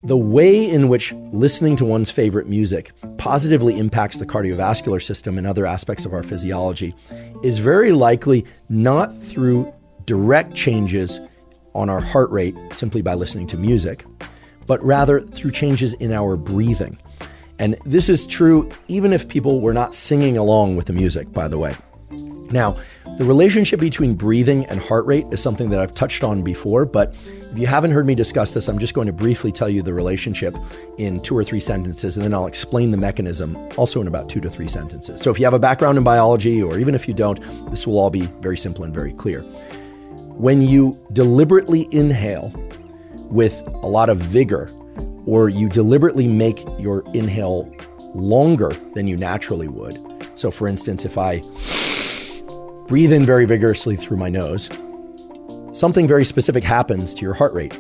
The way in which listening to one's favorite music positively impacts the cardiovascular system and other aspects of our physiology is very likely not through direct changes on our heart rate simply by listening to music, but rather through changes in our breathing. And this is true even if people were not singing along with the music, by the way. Now, the relationship between breathing and heart rate is something that I've touched on before, but if you haven't heard me discuss this, I'm just going to briefly tell you the relationship in 2 or 3 sentences, and then I'll explain the mechanism also in about 2 to 3 sentences. So if you have a background in biology, or even if you don't, this will all be very simple and very clear. When you deliberately inhale with a lot of vigor, or you deliberately make your inhale longer than you naturally would. So for instance, if I breathe in very vigorously through my nose, something very specific happens to your heart rate.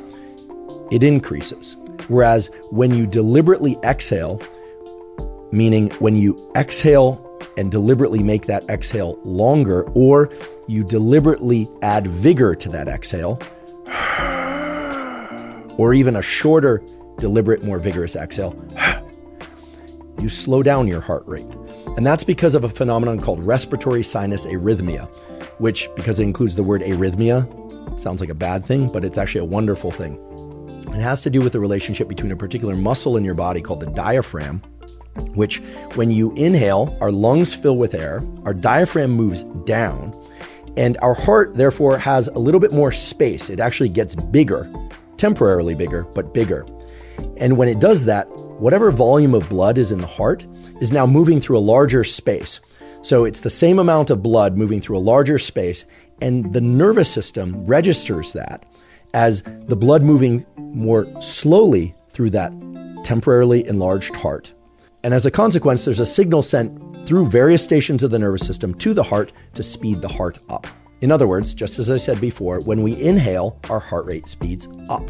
It increases. Whereas when you deliberately exhale, meaning when you exhale and deliberately make that exhale longer, or you deliberately add vigor to that exhale, or even a shorter, deliberate, more vigorous exhale, you slow down your heart rate. And that's because of a phenomenon called respiratory sinus arrhythmia, which, because it includes the word arrhythmia, sounds like a bad thing, but it's actually a wonderful thing. It has to do with the relationship between a particular muscle in your body called the diaphragm, which when you inhale, our lungs fill with air, our diaphragm moves down, and our heart therefore has a little bit more space. It actually gets bigger, temporarily bigger, but bigger. And when it does that, whatever volume of blood is in the heart is now moving through a larger space. So it's the same amount of blood moving through a larger space, and the nervous system registers that as the blood moving more slowly through that temporarily enlarged heart. And as a consequence, there's a signal sent through various stations of the nervous system to the heart to speed the heart up. In other words, just as I said before, when we inhale, our heart rate speeds up.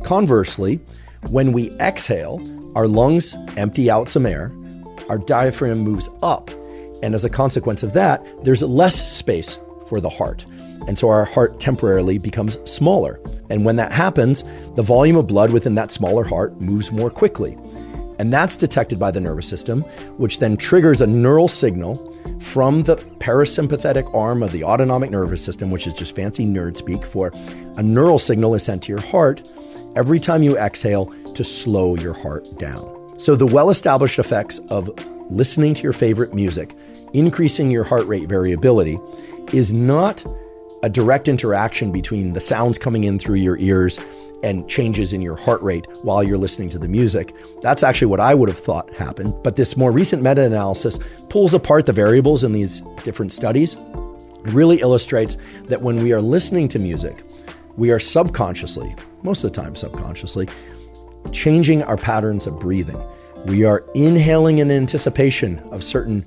Conversely, when we exhale, our lungs empty out some air, our diaphragm moves up, and as a consequence of that, there's less space for the heart. And so our heart temporarily becomes smaller. And when that happens, the volume of blood within that smaller heart moves more quickly. And that's detected by the nervous system, which then triggers a neural signal from the parasympathetic arm of the autonomic nervous system, which is just fancy nerd speak for a neural signal is sent to your heart every time you exhale to slow your heart down. So the well-established effects of listening to your favorite music, increasing your heart rate variability, is not a direct interaction between the sounds coming in through your ears and changes in your heart rate while you're listening to the music. That's actually what I would have thought happened. But this more recent meta-analysis pulls apart the variables in these different studies. It really illustrates that when we are listening to music, we are subconsciously, most of the time subconsciously, changing our patterns of breathing. We are inhaling in anticipation of certain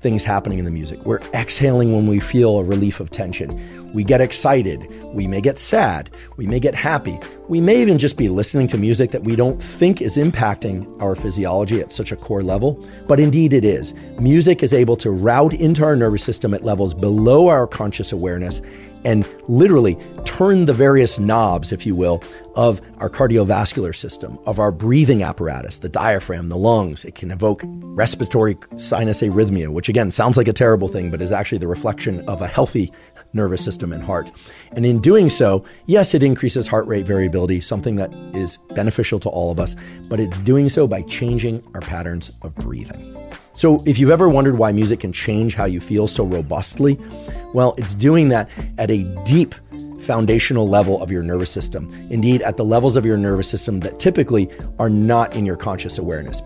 things happening in the music. We're exhaling when we feel a relief of tension. We get excited. We may get sad. We may get happy. We may even just be listening to music that we don't think is impacting our physiology at such a core level, but indeed it is. Music is able to route into our nervous system at levels below our conscious awareness and literally turn the various knobs, if you will, of our cardiovascular system, of our breathing apparatus, the diaphragm, the lungs. It can evoke respiratory sinus arrhythmia, which again sounds like a terrible thing, but is actually the reflection of a healthy nervous system and heart. And in doing so, yes, it increases heart rate variability, something that is beneficial to all of us, but it's doing so by changing our patterns of breathing. So if you've ever wondered why music can change how you feel so robustly, well, it's doing that at a deep foundational level of your nervous system. Indeed, at the levels of your nervous system that typically are not in your conscious awareness.